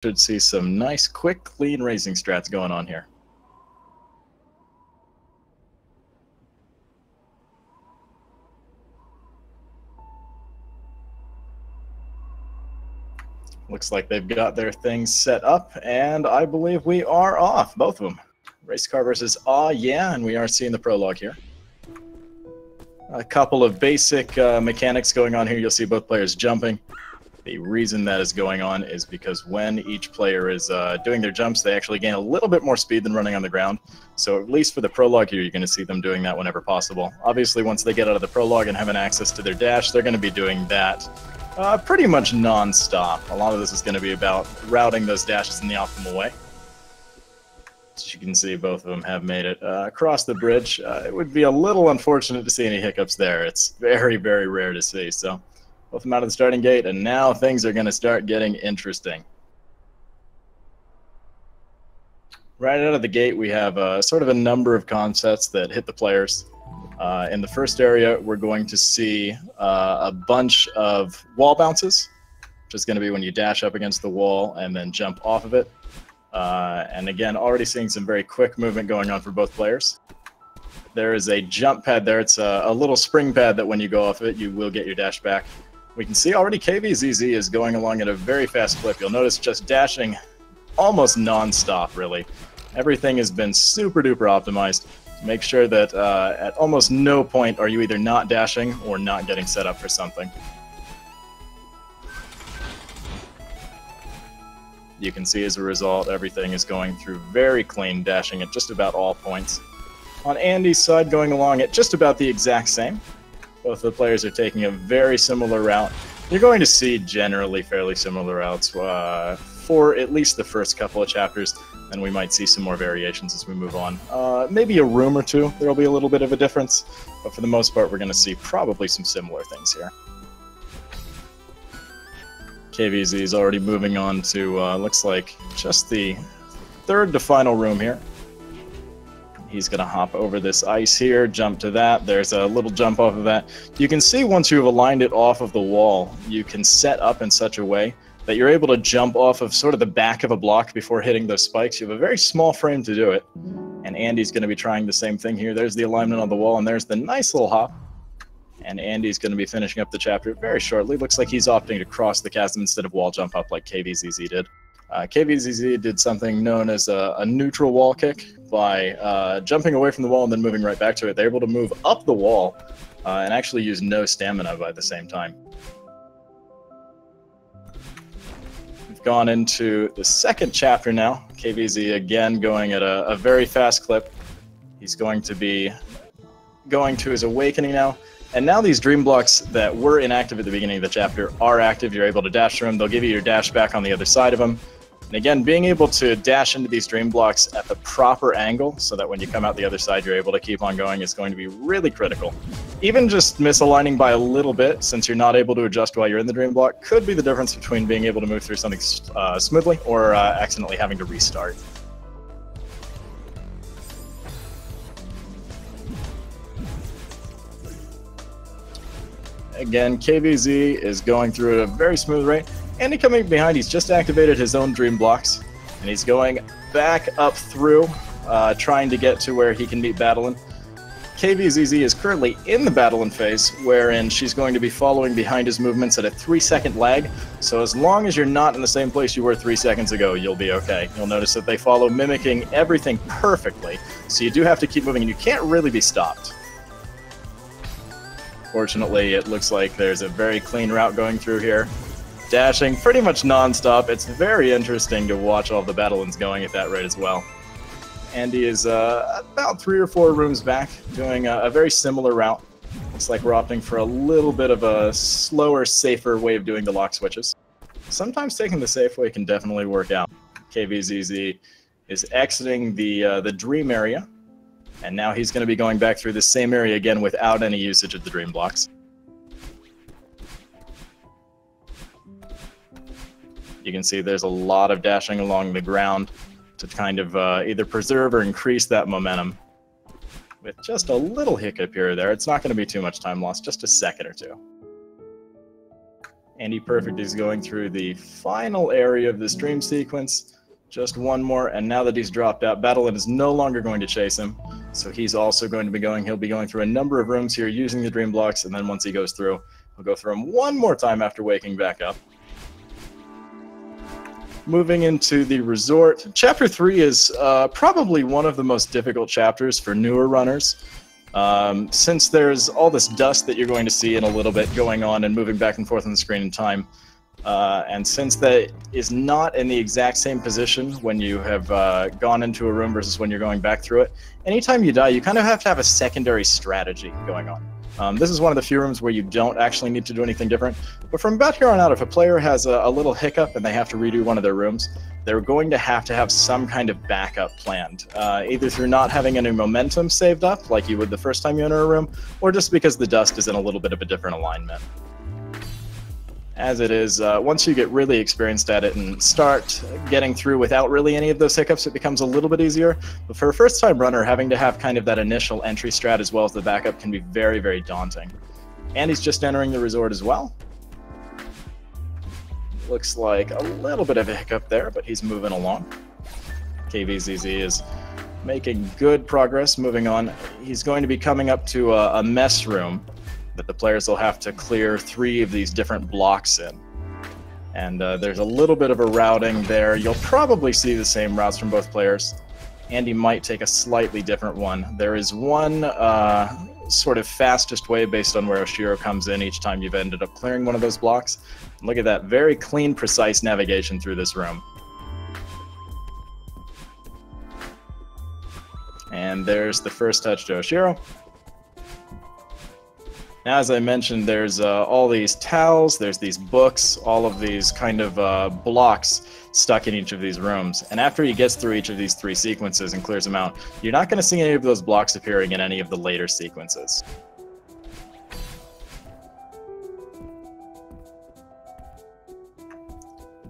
Should see some nice, quick, clean racing strats going on here. Looks like they've got their things set up, and I believe we are off, both of them. Race car versus Aw Yeah, and we are seeing the prologue here. A couple of basic mechanics going on here. You'll see both players jumping. The reason that is going on is because when each player is doing their jumps, they actually gain a little bit more speed than running on the ground. So at least for the prologue here, you're going to see them doing that whenever possible. Obviously, once they get out of the prologue and having access to their dash, they're going to be doing that pretty much non-stop. A lot of this is going to be about routing those dashes in the optimal way. As you can see, both of them have made it across the bridge. It would be a little unfortunate to see any hiccups there. It's very, very rare to see. So both of them out of the starting gate, and now things are going to start getting interesting. Right out of the gate, we have sort of a number of concepts that hit the players. In the first area, we're going to see a bunch of wall bounces, which is going to be when you dash up against the wall and then jump off of it. And again, already seeing some very quick movement going on for both players. There is a jump pad there. It's a little spring pad that when you go off of it, you will get your dash back. We can see already KVZZ is going along at a very fast clip. You'll notice just dashing almost non-stop, really. Everything has been super duper optimized to make sure that at almost no point are you either not dashing or not getting set up for something. You can see as a result, everything is going through very clean, dashing at just about all points. On Andy's side, going along at just about the exact same. Both the players are taking a very similar route. You're going to see generally fairly similar routes for at least the first couple of chapters, and we might see some more variations as we move on. Maybe a room or two, there will be a little bit of a difference, but for the most part, we're going to see probably some similar things here. KVZ is already moving on to, looks like, just the third to final room here. He's going to hop over this ice here, jump to that. There's a little jump off of that. You can see once you've aligned it off of the wall, you can set up in such a way that you're able to jump off of sort of the back of a block before hitting those spikes. You have a very small frame to do it. And Andy's going to be trying the same thing here. There's the alignment on the wall, and there's the nice little hop. And Andy's going to be finishing up the chapter very shortly. Looks like he's opting to cross the chasm instead of wall jump up like KVZZ did. KVZZ did something known as a neutral wall kick by jumping away from the wall and then moving right back to it. They're able to move up the wall and actually use no stamina by the same time. We've gone into the second chapter now. KVZ again going at a very fast clip. He's going to be going to his awakening now. And now these dream blocks that were inactive at the beginning of the chapter are active. You're able to dash through them. They'll give you your dash back on the other side of them. And again, being able to dash into these dream blocks at the proper angle so that when you come out the other side, you're able to keep on going is going to be really critical. Even just misaligning by a little bit, since you're not able to adjust while you're in the dream block, could be the difference between being able to move through something smoothly or accidentally having to restart. Again, KVZ is going through at a very smooth rate. Andy coming behind, he's just activated his own dream blocks, and he's going back up through, trying to get to where he can meet Battlein. KVZZ is currently in the Battlein phase, wherein she's going to be following behind his movements at a 3-second lag. So as long as you're not in the same place you were 3 seconds ago, you'll be okay. You'll notice that they follow mimicking everything perfectly, so you do have to keep moving, and you can't really be stopped. Fortunately, it looks like there's a very clean route going through here. Dashing pretty much non-stop. It's very interesting to watch all the Battleins going at that rate as well. Andy is about 3 or 4 rooms back, doing a very similar route. Looks like we're opting for a little bit of a slower, safer way of doing the lock switches. Sometimes taking the safe way can definitely work out. KVZZ is exiting the dream area. And now he's going to be going back through the same area again without any usage of the dream blocks. You can see there's a lot of dashing along the ground to kind of either preserve or increase that momentum. With just a little hiccup here or there, it's not going to be too much time lost, just a second or two. AndyPerfect is going through the final area of this dream sequence. Just one more, and now that he's dropped out, Battlein is no longer going to chase him. So he's also going to be he'll be going through a number of rooms here using the dream blocks, and then once he goes through, he'll go through them one more time after waking back up. Moving into the resort. Chapter 3 is probably one of the most difficult chapters for newer runners. Since there's all this dust that you're going to see in a little bit going on and moving back and forth on the screen in time, and since that is not in the exact same position when you have gone into a room versus when you're going back through it, anytime you die, you kind of have to have a secondary strategy going on. This is one of the few rooms where you don't actually need to do anything different, but from about here on out, if a player has a little hiccup and they have to redo one of their rooms, they're going to have some kind of backup planned, either through not having any momentum saved up, like you would the first time you enter a room, or just because the dust is in a little bit of a different alignment. As it is, once you get really experienced at it and start getting through without really any of those hiccups, it becomes a little bit easier. But for a first-time runner, having to have kind of that initial entry strat as well as the backup can be very, very daunting. And he's just entering the resort as well. Looks like a little bit of a hiccup there, but he's moving along. KVZZ is making good progress, moving on. He's going to be coming up to a mess room that the players will have to clear 3 of these different blocks in. And there's a little bit of a routing there. You'll probably see the same routes from both players. Andy might take a slightly different one. There is one sort of fastest way based on where Oshiro comes in each time you've ended up clearing one of those blocks. Look at that, very clean, precise navigation through this room. And there's the first touch to Oshiro. Now, as I mentioned, there's all these towels, there's these books, all of these kind of blocks stuck in each of these rooms. And after he gets through each of these 3 sequences and clears them out, you're not going to see any of those blocks appearing in any of the later sequences.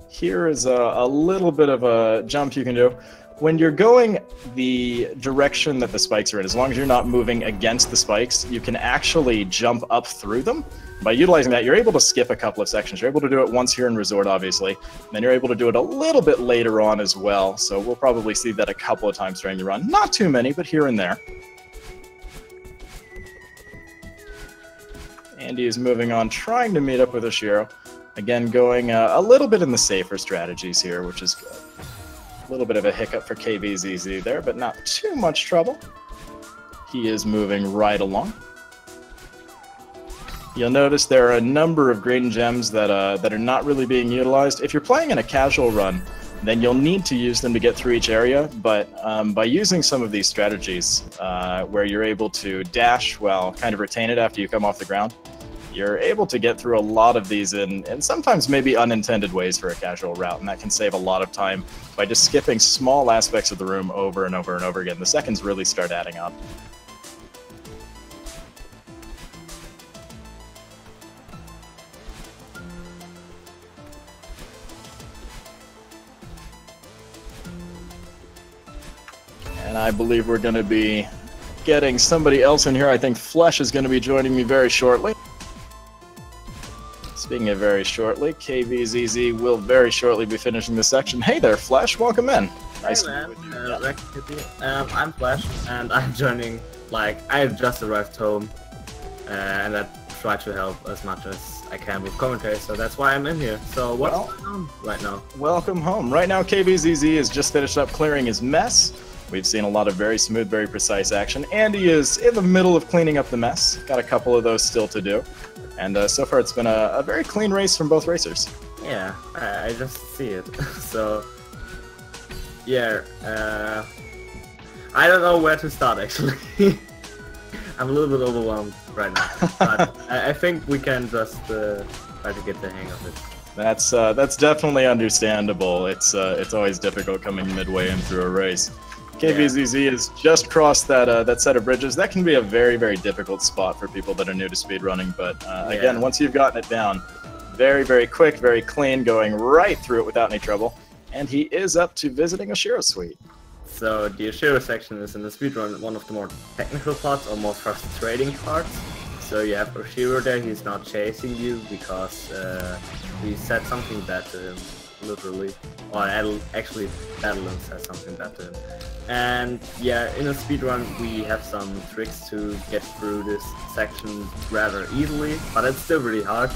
Here is a little bit of a jump you can do. When you're going the direction that the spikes are in, as long as you're not moving against the spikes, you can actually jump up through them. By utilizing that, you're able to skip a couple of sections. You're able to do it once here in Resort, obviously, and then you're able to do it a little bit later on as well. So we'll probably see that a couple of times during the run. Not too many, but here and there. Andy is moving on, trying to meet up with Oshiro. Again, going a little bit in the safer strategies here, which is good. A little bit of a hiccup for KVZZ there, but not too much trouble. He is moving right along. You'll notice there are a number of green gems that are not really being utilized. If you're playing in a casual run, then you'll need to use them to get through each area, but by using some of these strategies where you're able to dash while kind of retain it after you come off the ground, you're able to get through a lot of these in sometimes maybe unintended ways for a casual route, and that can save a lot of time by just skipping small aspects of the room over and over and over again. The seconds really start adding up. And I believe we're going to be getting somebody else in here. I think Flesh is going to be joining me very shortly. Speaking of very shortly, KVZZ will very shortly be finishing this section. Hey there, Flesh. Welcome in. Nice to meet you. I'm Flesh, and I'm joining, I just arrived home, and I try to help as much as I can with commentary, so that's why I'm in here. So what's going on right now? Welcome home. Right now, KVZZ has just finished up clearing his mess. We've seen a lot of very smooth, very precise action. Andy is in the middle of cleaning up the mess. Got a couple of those still to do. And so far it's been a very clean race from both racers. Yeah, I just see it. So, yeah, I don't know where to start actually. I'm a little bit overwhelmed right now. But I think we can just try to get the hang of it. That's definitely understandable. It's always difficult coming midway in through a race. KVZZ has just crossed that set of bridges. That can be a very, very difficult spot for people that are new to speedrunning, but again, once you've gotten it down, very, very quick, very clean, going right through it without any trouble. And he is up to visiting Oshiro's suite. So the Oshiro section is in the speedrun one of the more technical parts or more frustrating parts. So you have Oshiro there, he's not chasing you because he said something bad to him, literally. Or actually, Battleland said something bad to him. And yeah, in a speedrun we have some tricks to get through this section rather easily, but it's still really hard.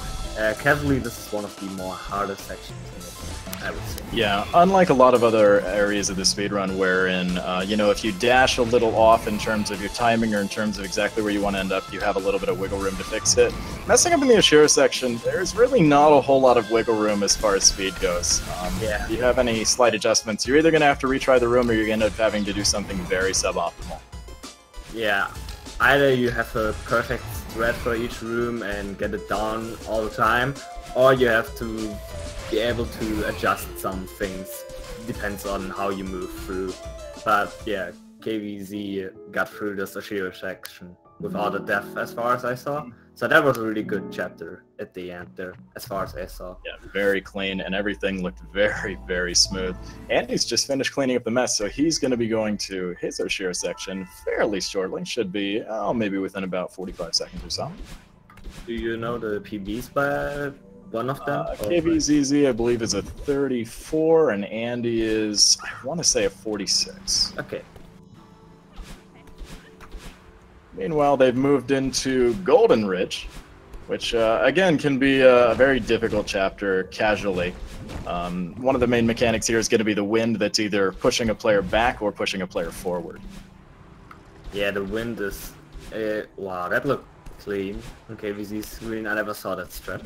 Casually, this is one of the more harder sections in it, I would say. Yeah, unlike a lot of other areas of the speedrun wherein, you know, if you dash a little off in terms of your timing or in terms of exactly where you want to end up, you have a little bit of wiggle room to fix it. Messing up in the Oshiro section, there's really not a whole lot of wiggle room as far as speed goes. Yeah. If you have any slight adjustments, you're either going to have to retry the room or you're going to end up having to do something very suboptimal. Yeah, either you have a perfect thread for each room and get it down all the time, or you have to be able to adjust some things. Depends on how you move through. But yeah, KVZ got through the Oshiro section without a death as far as I saw. So that was a really good chapter at the end there, as far as I saw. Yeah, very clean, and everything looked very, very smooth. Andy's just finished cleaning up the mess, so he's going to be going to his Oshiro section fairly shortly. Should be, maybe within about 45 seconds or so. Do you know the PBs by one of them? KVZZ, I believe, is a 34, and Andy is, I want to say, a 46. Okay. Meanwhile, they've moved into Golden Ridge, which, again, can be a very difficult chapter casually. One of the main mechanics here is going to be the wind that's either pushing a player back or pushing a player forward. Yeah, the wind is... wow, that looked clean on KVZ's screen. I never saw that strat.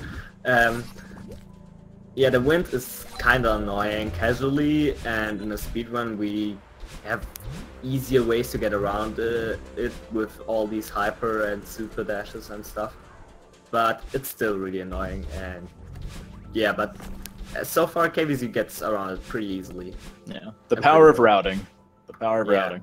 Yeah, the wind is kind of annoying casually, and in a speedrun we have easier ways to get around it with all these hyper and super dashes and stuff. But it's still really annoying, and yeah, but so far KVZ gets around it pretty easily. Yeah, the power of routing. The power of routing.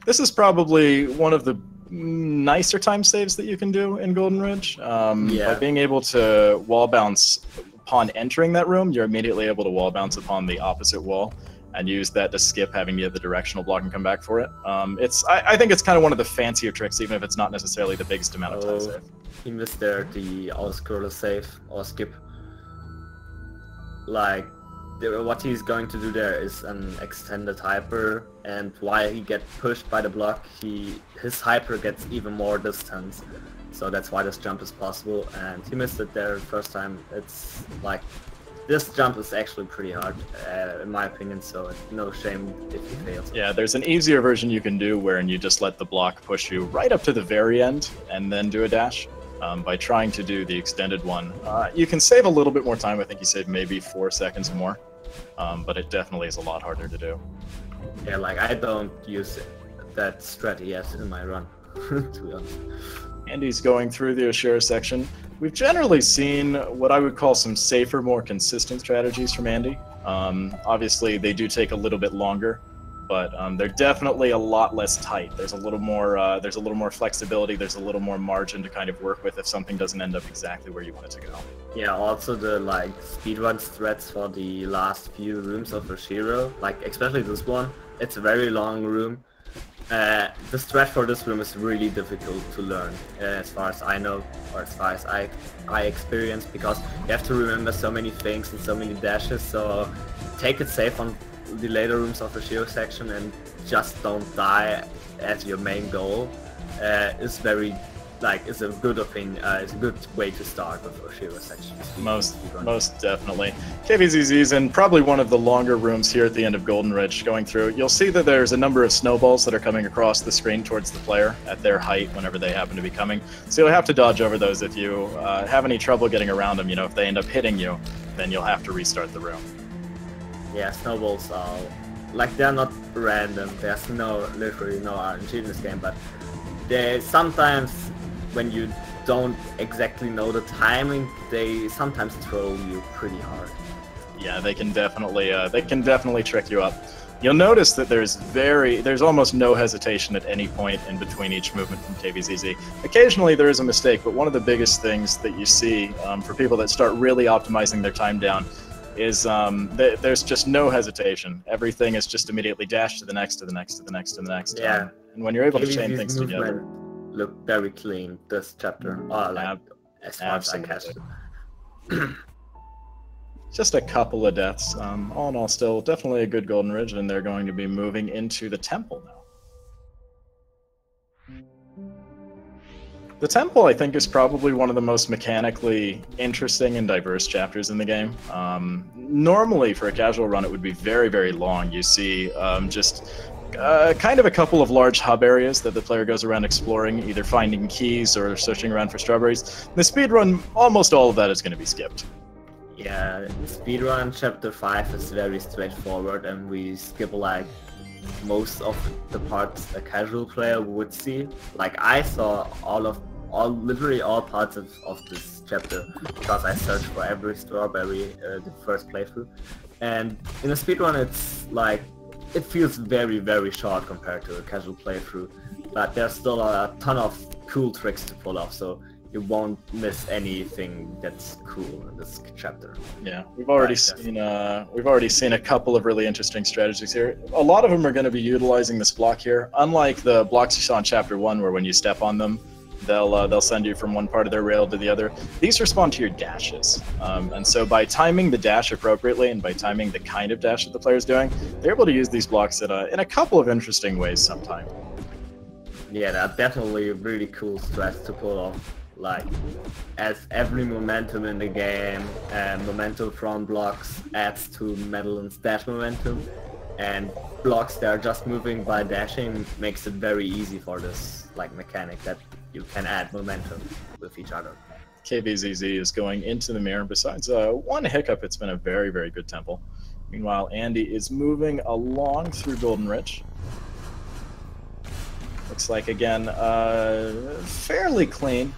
This is probably one of the nicer time saves that you can do in Golden Ridge. By being able to wall bounce upon entering that room, you're immediately able to wall bounce upon the opposite wall and use that to skip having to get the directional block and come back for it. I think it's kind of one of the fancier tricks, even if it's not necessarily the biggest amount of time save. He missed there the all-scroller save or skip. Like, what he's going to do there is an extended hyper, and while he gets pushed by the block, his hyper gets even more distance. So that's why this jump is possible, and he missed it there the first time. It's like, this jump is actually pretty hard, in my opinion, so it's no shame if he fails. Yeah, there's an easier version you can do wherein you just let the block push you right up to the very end and then do a dash. By trying to do the extended one, you can save a little bit more time. I think you save maybe 4 seconds more, but it definitely is a lot harder to do. Yeah, like I don't use that strat yet in my run, to be honest. Andy's going through the Oshiro section. We've generally seen what I would call some safer, more consistent strategies from Andy. Obviously, they do take a little bit longer, but they're definitely a lot less tight. There's a little more flexibility. There's a little more margin to kind of work with if something doesn't end up exactly where you want it to go. Yeah, also the speedrun strats for the last few rooms of Oshiro, especially this one. It's a very long room. The strat for this room is really difficult to learn, as far as I know, or as far as I experienced, because you have to remember so many things and so many dashes, so take it safe on the later rooms of the Oshiro section and just don't die as your main goal. Is very, is a good opinion, it's a good way to start with Oshiro section. Most definitely. KVZZ's in probably one of the longer rooms here at the end of Golden Ridge going through. You'll see that there's a number of snowballs that are coming across the screen towards the player at their height whenever they happen to be coming. So you'll have to dodge over those if you have any trouble getting around them. You know, if they end up hitting you, then you'll have to restart the room. Yeah, snowballs are, they're not random. There's literally no RNG in this game, but they sometimes, when you don't exactly know the timing, they sometimes throw you pretty hard. Yeah, they can definitely trick you up. You'll notice that there's almost no hesitation at any point in between each movement from KVZZ. Occasionally there is a mistake, but one of the biggest things that you see for people that start really optimizing their time down is there's just no hesitation. Everything is just immediately dashed to the next, to the next, to the next, to the next. Yeah. And when you're able to chain things together. look very clean this chapter. Like as far as I catch it. Just a couple of deaths. All in all, still definitely a good Golden Ridge, and they're going to be moving into the temple now. The temple, I think, is probably one of the most mechanically interesting and diverse chapters in the game. Normally, for a casual run, it would be very, very long. You see just kind of a couple of large hub areas that the player goes around exploring, either finding keys or searching around for strawberries. The speedrun, almost all of that is going to be skipped. Yeah, speedrun chapter 5 is very straightforward, and we skip like most of the parts a casual player would see. Like I saw literally all parts of this chapter because I searched for every strawberry the first playthrough. And in a speedrun it's like, it feels very, very short compared to a casual playthrough, but there's still a ton of cool tricks to pull off, so you won't miss anything that's cool in this chapter. Yeah, we've already seen a couple of really interesting strategies here. A lot of them are going to be utilizing this block here. Unlike the blocks you saw in chapter 1, where when you step on them, they'll send you from one part of their rail to the other. These respond to your dashes, and so by timing the dash appropriately and by timing the kind of dash that the player's doing, they're able to use these blocks in a couple of interesting ways sometimes. Yeah, that's definitely really cool strats to pull off. Like, as every momentum in the game, momentum from blocks adds to Madeline's dash momentum, and blocks that are just moving by dashing makes it very easy for this like mechanic that you can add momentum with each other. KVZZ is going into the mirror. Besides one hiccup, it's been a very, very good temple. Meanwhile, Andy is moving along through Golden Ridge. Looks like, again, fairly clean.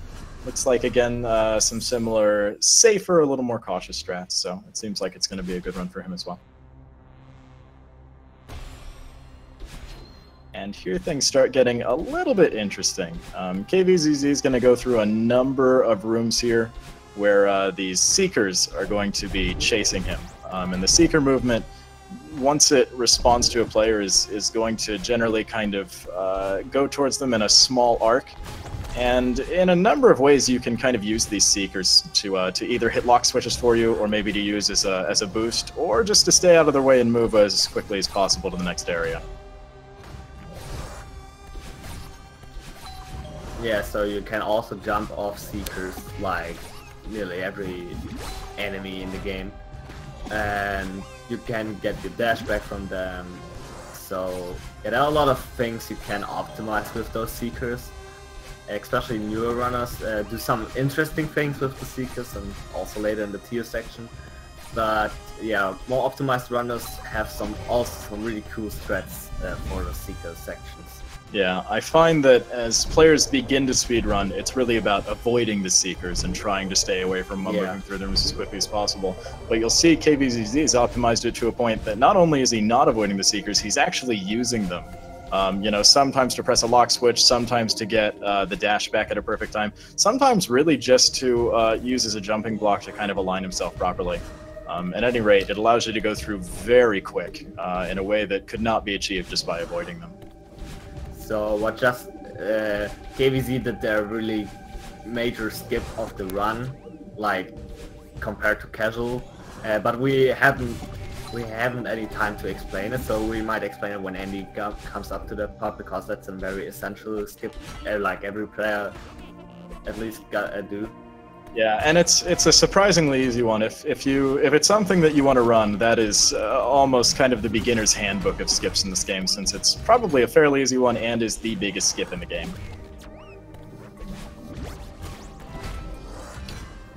Looks like, again, some similar, safer, a little more cautious strats, so it seems like it's going to be a good run for him as well. And here things start getting a little bit interesting. KVZZ is going to go through a number of rooms here where these Seekers are going to be chasing him. And the Seeker movement, once it responds to a player, is going to generally kind of go towards them in a small arc. And in a number of ways, you can kind of use these Seekers to either hit lock switches for you, or maybe to use as a boost, or just to stay out of their way and move as quickly as possible to the next area. Yeah, so you can also jump off Seekers like nearly every enemy in the game, and you can get your dash back from them. So yeah, there are a lot of things you can optimize with those Seekers. Especially newer runners do some interesting things with the Seekers, and also later in the tier section. But yeah, more optimized runners have also some really cool strats for the Seeker sections. Yeah, I find that as players begin to speedrun, it's really about avoiding the Seekers and trying to stay away from moving through them as quickly as possible. But you'll see KVZZ has optimized it to a point that not only is he not avoiding the Seekers, he's actually using them. You know, sometimes to press a lock switch, sometimes to get the dash back at a perfect time, sometimes really just to use as a jumping block to kind of align himself properly. At any rate, it allows you to go through very quick in a way that could not be achieved just by avoiding them. So what just KVZ did their really major skip of the run, like compared to casual, but we haven't any time to explain it, so we might explain it when Andy comes up to that part, because that's a very essential skip, like every player at least gotta do. Yeah, and it's a surprisingly easy one. If it's something that you want to run, that is almost kind of the beginner's handbook of skips in this game, since it's probably a fairly easy one and is the biggest skip in the game.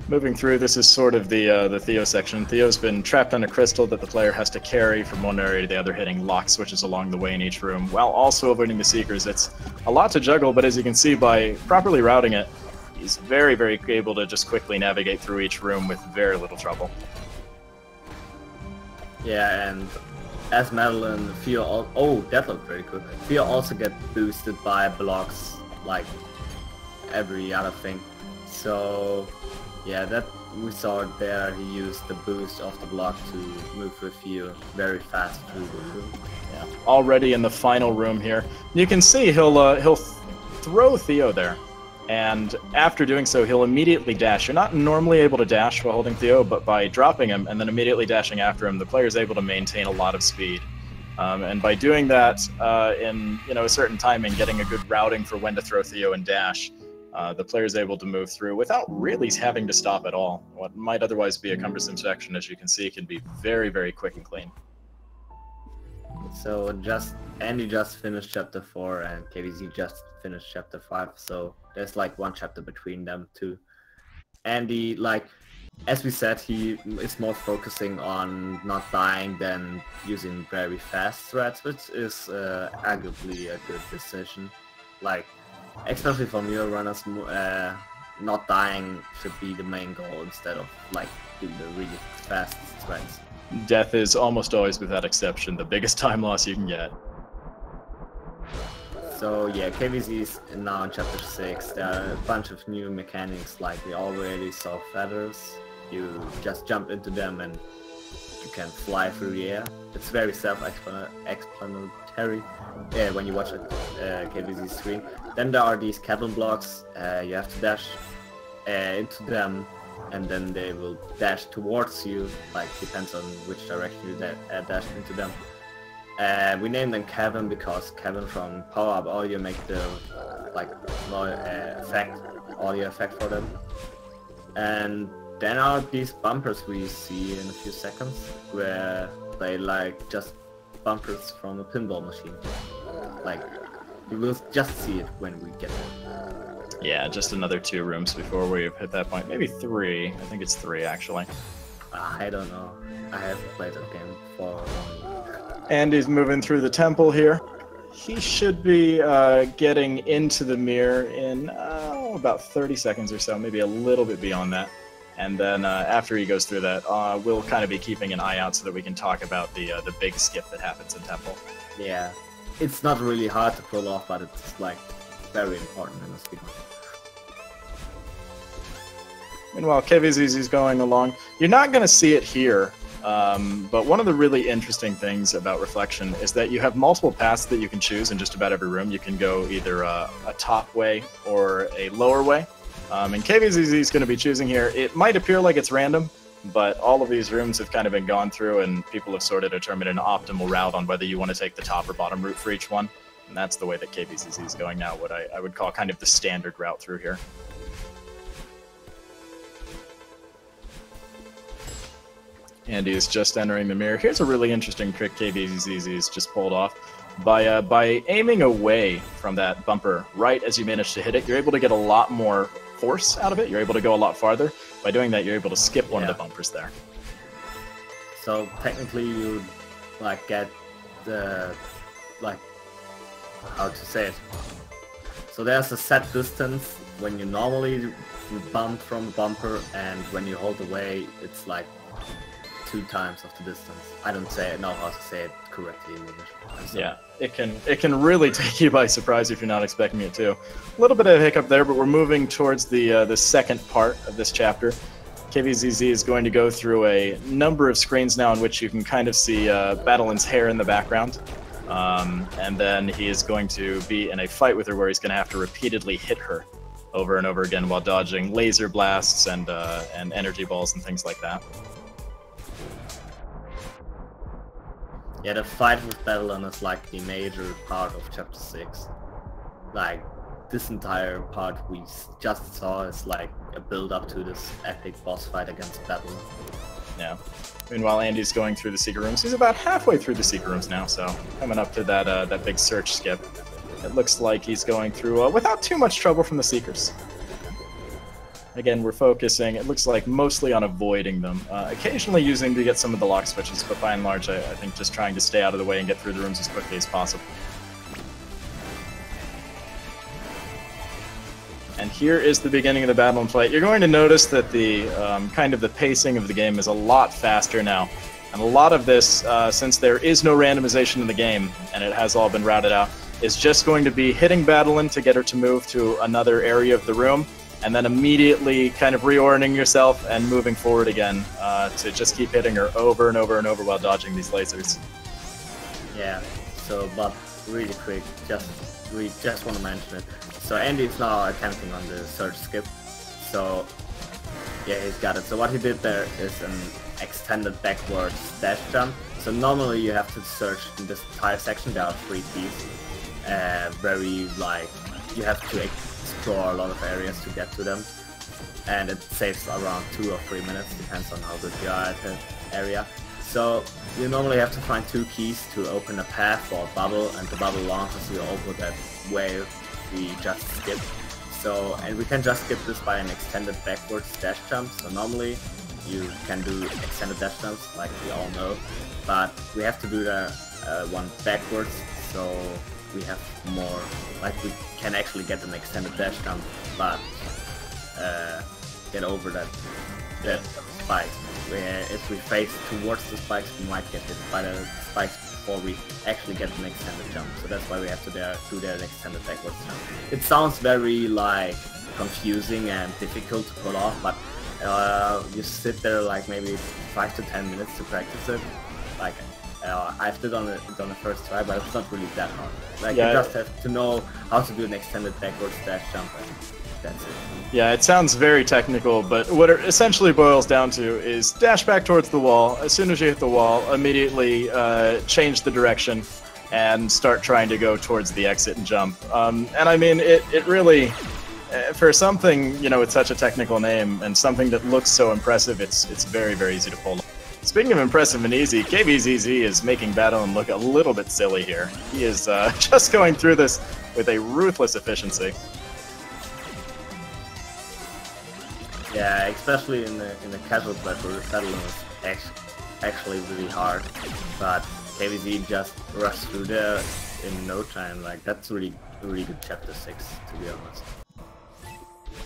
Moving through, this is sort of the Theo section. Theo's been trapped on a crystal that the player has to carry from one area to the other, hitting lock switches along the way in each room, while also avoiding the Seekers. It's a lot to juggle, but as you can see, by properly routing it, he's very, very able to just quickly navigate through each room with very little trouble. Yeah, and as Madeline, Theo, that looked very cool. Theo also get boosted by blocks, like every other thing. So yeah, that we saw it there. He used the boost of the block to move with Theo very fast through the room. Yeah, already in the final room here, you can see he'll throw Theo there. And after doing so, he'll immediately dash. You're not normally able to dash while holding Theo, but by dropping him and then immediately dashing after him, the player is able to maintain a lot of speed. And by doing that in a certain timing, getting a good routing for when to throw Theo and dash, the player is able to move through without really having to stop at all. What might otherwise be a cumbersome section, as you can see, can be very, very quick and clean. So Andy just finished chapter 4 and KVZ just finished chapter 5, so there's like one chapter between them two. Andy, like as we said, he is more focusing on not dying than using very fast threats, which is arguably a good decision. Like, especially for newer runners, not dying should be the main goal instead of like doing the really fast threats. Death is almost always, without exception, the biggest time loss you can get. So yeah, KVZ is now in chapter 6. There are a bunch of new mechanics, like we already saw feathers. You just jump into them and you can fly through the air. It's very self-explanatory when you watch a KVZ screen. Then there are these cattle blocks. You have to dash into them, and then they will dash towards you, like depends on which direction you dash into them. We named them Kevin because Kevin from Power Up Audio make the audio effect for them. And then are these bumpers we see in a few seconds, where they like just bumpers from a pinball machine. Like, you will just see it when we get there. Yeah, just another 2 rooms before we've hit that point. Maybe 3. I think it's 3, actually. I don't know. I haven't played that game for a while. Andy's moving through the temple here. He should be getting into the mirror in about 30 seconds or so, maybe a little bit beyond that. And then after he goes through that, we'll kind of be keeping an eye out so that we can talk about the big skip that happens in temple. Yeah, it's not really hard to pull off, but it's like very important in this game. Meanwhile, KVZZ is going along. You're not going to see it here, but one of the really interesting things about Reflection is that you have multiple paths that you can choose in just about every room. You can go either a top way or a lower way. And KVZZ is going to be choosing here. It might appear like it's random, but all of these rooms have kind of been gone through, and people have sort of determined an optimal route on whether you want to take the top or bottom route for each one. And that's the way that KVZZ is going now, what I would call kind of the standard route through here. Andy is just entering the mirror. Here's a really interesting trick KVZZ has just pulled off. By aiming away from that bumper right as you manage to hit it, you're able to get a lot more force out of it. You're able to go a lot farther. By doing that, you're able to skip one of the bumpers there. So technically you like get the, like, how to say it. So there's a set distance when you normally bump from the bumper, and when you hold away, it's like 2 times of the distance. I don't know how to say it correctly in English. Yeah, it can really take you by surprise if you're not expecting it to. A little bit of a hiccup there, but we're moving towards the second part of this chapter. KVZZ is going to go through a number of screens now in which you can kind of see Battlin's hair in the background. And then he is going to be in a fight with her where he's going to have to repeatedly hit her over and over again while dodging laser blasts and energy balls and things like that. Yeah, the fight with Battlin is like the major part of chapter 6. Like, this entire part we just saw is like a build-up to this epic boss fight against Battlin. Yeah. Meanwhile, Andy's going through the secret rooms. He's about halfway through the secret rooms now, so coming up to that big search skip. It looks like he's going through without too much trouble from the seekers. Again, we're focusing, it looks like, mostly on avoiding them. Occasionally using to get some of the lock switches, but by and large, I think just trying to stay out of the way and get through the rooms as quickly as possible. And here is the beginning of the battle and fight. You're going to notice that the kind of the pacing of the game is a lot faster now. And a lot of this, since there is no randomization in the game, and it has all been routed out, is just going to be hitting Battlin to get her to move to another area of the room, and then immediately kind of reorienting yourself and moving forward again to just keep hitting her over and over and over while dodging these lasers. Yeah, so, but really quick, we just want to mention it. So Andy is now attempting on the surge skip. So yeah, he's got it. So what he did there is an extended backwards dash jump. So normally you have to search in this entire section. There are 3 keys, very like you have to explore a lot of areas to get to them, and it saves around 2 or 3 minutes, depends on how good you are at the area. So you normally have to find 2 keys to open a path or a bubble, and the bubble launches you over that wave we just skipped. So, and we can just skip this by an extended backwards dash jump. So normally you can do extended dash jumps, like we all know, but we have to do the one backwards, so we have more, like we can actually get an extended dash jump, but get over that spike. Where if we face towards the spikes, we might get hit by the spikes before we actually get an extended jump. So that's why we have to do the extended backwards jump. It sounds very like confusing and difficult to pull off, but you sit there like maybe 5 to 10 minutes to practice it. Like I've did on the first try, but it's not really that hard. Like you just have to know how to do an extended backwards dash jump, and that's it. Yeah, it sounds very technical, but what it essentially boils down to is dash back towards the wall. As soon as you hit the wall, immediately change the direction and start trying to go towards the exit and jump. And I mean, it really, for something, you know, with such a technical name and something that looks so impressive, it's very, very easy to pull off. Speaking of impressive and easy, KVZZ is making Battleland look a little bit silly here. He is just going through this with a ruthless efficiency. Yeah, especially in the casual pledge where Battleland is actually really hard, but KVZ just rushed through there in no time. Like that's really good chapter 6, to be honest.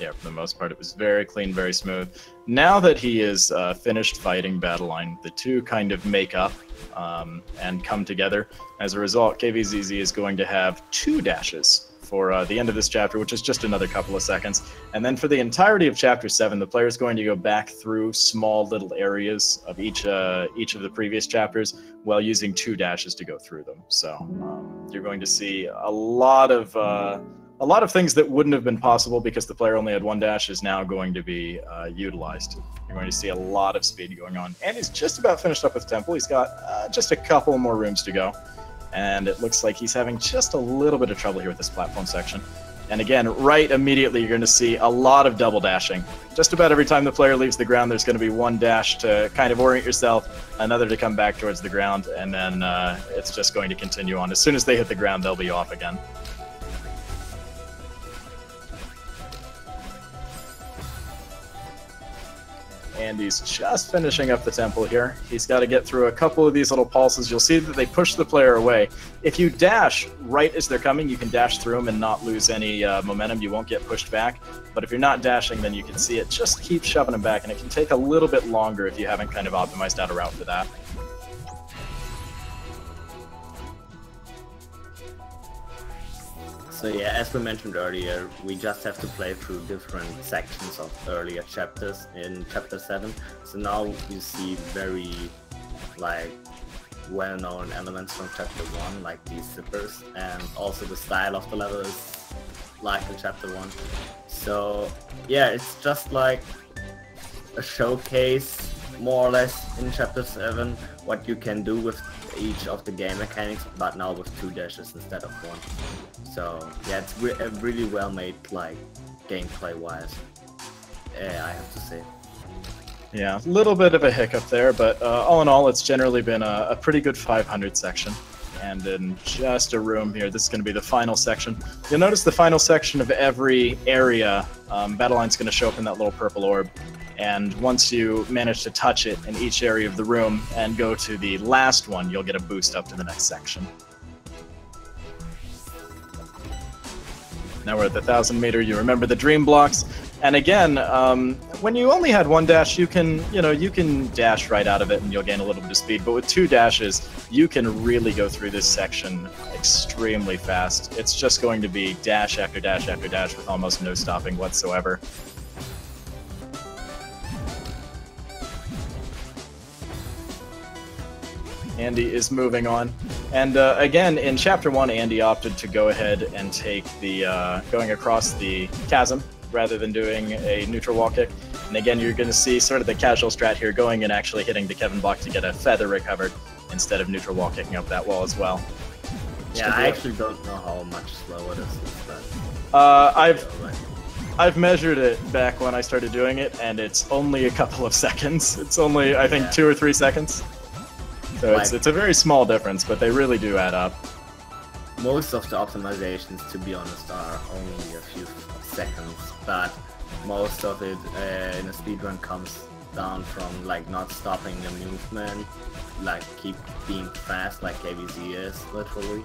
Yeah, for the most part, it was very clean, very smooth. Now that he is finished fighting Battleline, the two kind of make up and come together. As a result, KVZZ is going to have 2 dashes for the end of this chapter, which is just another couple of seconds. And then for the entirety of Chapter 7, the player is going to go back through small little areas of each of the previous chapters while using 2 dashes to go through them. So you're going to see a lot of things that wouldn't have been possible because the player only had 1 dash is now going to be utilized. You're going to see a lot of speed going on. And he's just about finished up with Temple. He's got just a couple more rooms to go. And it looks like he's having just a little bit of trouble here with this platform section. And again, right immediately, you're going to see a lot of double dashing. Just about every time the player leaves the ground, there's going to be 1 dash to kind of orient yourself, another to come back towards the ground, and then it's just going to continue on. As soon as they hit the ground, they'll be off again. Andy's just finishing up the temple here. He's got to get through a couple of these little pulses. You'll see that they push the player away. If you dash right as they're coming, you can dash through them and not lose any momentum. You won't get pushed back. But if you're not dashing, then you can see it just keep shoving them back, and it can take a little bit longer if you haven't kind of optimized out a route for that. So yeah, as we mentioned earlier, we just have to play through different sections of earlier chapters in Chapter 7. So now you see very like well-known elements from Chapter 1, like these zippers, and also the style of the level is like in Chapter 1. So yeah, it's just like a showcase, more or less, in Chapter 7, what you can do with each of the game mechanics, but now with 2 dashes instead of 1. So yeah, it's really well made, like gameplay wise, I have to say. Yeah, a little bit of a hiccup there, but all in all, it's generally been a pretty good 500 section. And in just a room here, this is going to be the final section. You'll notice the final section of every area, Battleline's going to show up in that little purple orb. And once you manage to touch it in each area of the room and go to the last one, you'll get a boost up to the next section. Now we're at the 1,000 meter. You remember the dream blocks. And again, when you only had 1 dash, you can dash right out of it and you'll gain a little bit of speed. But with 2 dashes, you can really go through this section extremely fast. It's just going to be dash after dash after dash with almost no stopping whatsoever. Andy is moving on. And again, in Chapter 1, Andy opted to go ahead and take the going across the chasm rather than doing a neutral wall kick. And again, you're going to see sort of the casual strat here, going and actually hitting the Kevin block to get a feather recovered instead of neutral wall kicking up that wall as well. Yeah, I actually don't know how much slower this is, but... I've measured it back when I started doing it, and it's only a couple of seconds. It's only, I think, 2 or 3 seconds. So like, it's a very small difference, but they really do add up. Most of the optimizations, to be honest, are only a few seconds, but most of it in a speedrun comes down from like not stopping the movement, like keep being fast, like KVZ is literally,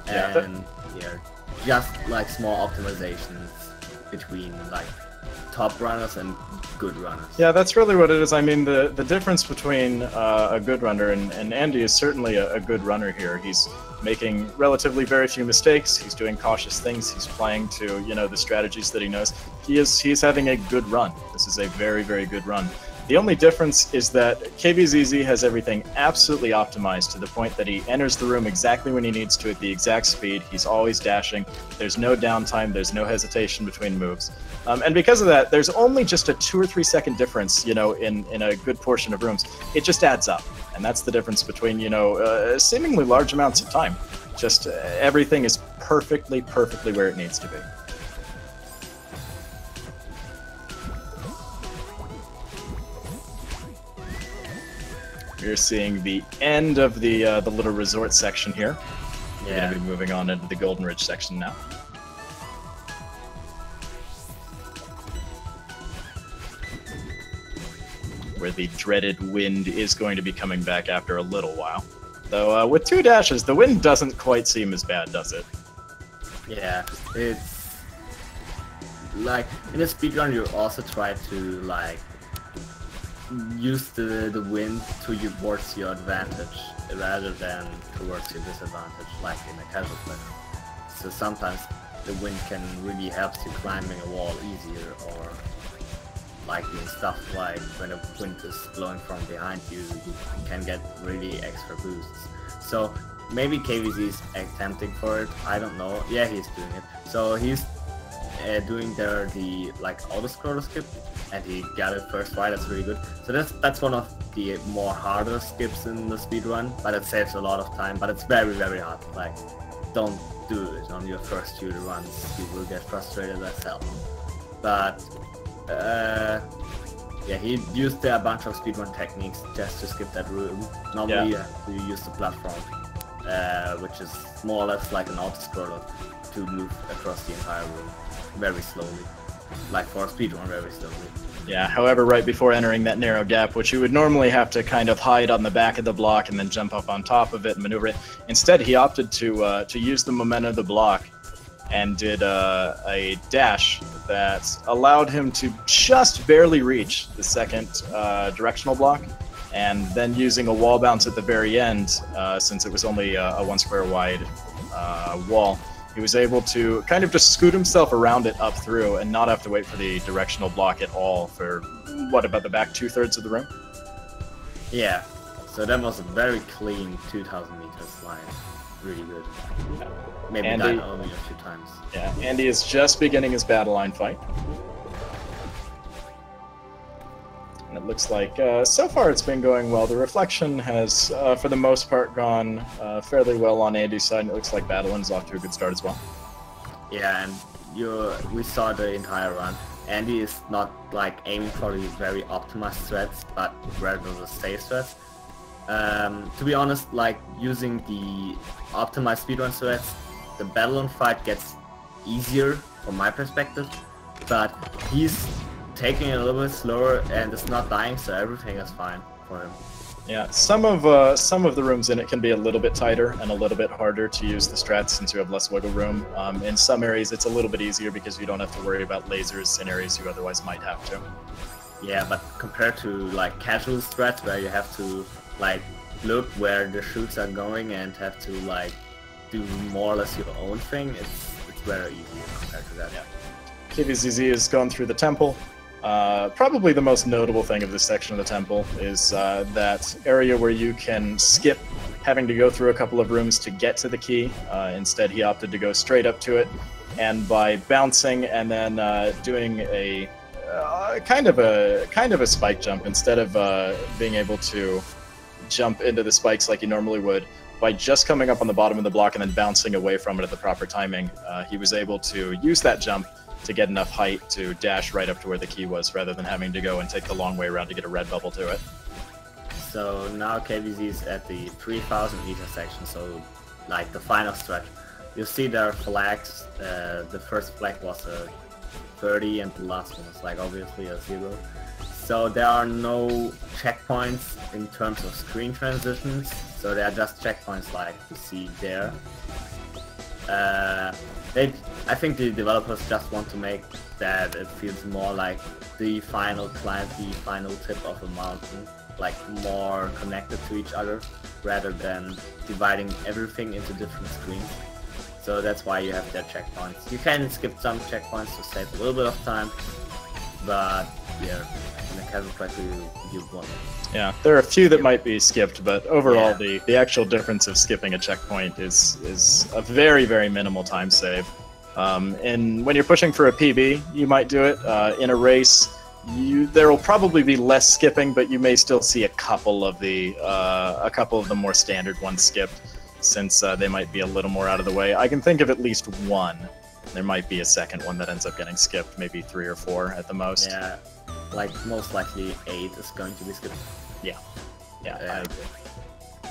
and yeah, just like small optimizations between like top runners and good runners. Yeah, that's really what it is. I mean, the difference between a good runner and Andy is certainly a good runner here. He's making relatively very few mistakes. He's doing cautious things. He's playing to, you know, the strategies that he knows. He's having a good run. This is a very, very good run. The only difference is that KVZZ has everything absolutely optimized to the point that he enters the room exactly when he needs to at the exact speed. He's always dashing. There's no downtime. There's no hesitation between moves. And because of that, there's only just a 2 or 3 second difference, you know, in a good portion of rooms. It just adds up. And that's the difference between, you know, seemingly large amounts of time. Just everything is perfectly where it needs to be. We're seeing the end of the little resort section here. We're going to be moving on into the Golden Ridge section now. Where the dreaded wind is going to be coming back after a little while. Though with 2 dashes, the wind doesn't quite seem as bad, does it? Yeah, it's like in a speedrun you also try to like use the wind towards your advantage rather than towards your disadvantage, like in a casual play. So sometimes the wind can really help you climbing a wall easier, or like doing stuff like when the wind is blowing from behind you, you can get really extra boosts. So maybe KVZ is attempting for it, I don't know. Yeah, he's doing it. So he's doing the like auto scroller skip, and he got it first try. That's really good. So that's one of the more harder skips in the speedrun, but it saves a lot of time, but it's very hard. Like, don't do it on your first few runs, you will get frustrated as hell. But yeah, he used a bunch of speedrun techniques just to skip that room. Normally you use the platform, which is more or less like an auto scroller, to move across the entire room very slowly. Like for a speedrun, very slowly. Yeah, however, right before entering that narrow gap, which you would normally have to kind of hide on the back of the block and then jump up on top of it and maneuver it, instead he opted to use the momentum of the block and did a dash that allowed him to just barely reach the second directional block, and then using a wall bounce at the very end, since it was only a 1 square wide wall, he was able to kind of just scoot himself around it up through and not have to wait for the directional block at all for, what, about the back 2/3 of the room? Yeah, so that was a very clean 2,000 meters line. Really good. Yeah. Maybe Andy, died only a few times. Yeah, Andy is just beginning his battle line fight. And it looks like, so far it's been going well. The reflection has, for the most part, gone fairly well on Andy's side, and it looks like battle line is off to a good start as well. Yeah, and we saw the entire run. Andy is not like aiming for the very optimized threats, but rather the safe threats. To be honest, like using the optimized speedrun threats, the battle line fight gets easier from my perspective, but he's taking it a little bit slower and it's not dying, so everything is fine for him. Yeah, some of the rooms in it can be a little bit tighter and a little bit harder to use the strats since you have less wiggle room. In some areas it's a little bit easier because you don't have to worry about lasers in areas you otherwise might have to. Yeah, but compared to like casual strats where you have to like look where the shoots are going and have to like do more or less your own thing, it's very easy compared to that. Yeah. KVZZ has gone through the temple. Probably the most notable thing of this section of the temple is that area where you can skip having to go through a couple of rooms to get to the key. Instead, he opted to go straight up to it, and by bouncing and then doing a kind of a spike jump instead of being able to jump into the spikes like he normally would, by just coming up on the bottom of the block and then bouncing away from it at the proper timing, he was able to use that jump to get enough height to dash right up to where the key was, rather than having to go and take the long way around to get a red bubble to it. So now KVZ is at the 3,000 meter section, so like the final stretch. You see there are flags. The first flag was a 30 and the last one was like obviously a 0. So there are no checkpoints in terms of screen transitions, so they are just checkpoints like you see there. I think the developers just want to make that it feels more like the final climb, the final tip of a mountain, like more connected to each other, rather than dividing everything into different screens. So that's why you have their checkpoints. You can skip some checkpoints to save a little bit of time, but yeah, in a casual play you won't. Yeah, there are a few that might be skipped, but overall the actual difference of skipping a checkpoint is a very, very minimal time save. And when you're pushing for a PB, you might do it. In a race, there will probably be less skipping, but you may still see a couple of the more standard ones skipped, since they might be a little more out of the way. I can think of at least one. There might be a second one that ends up getting skipped, maybe 3 or 4 at the most. Yeah, like most likely 8 is going to be skipped. Yeah, I agree.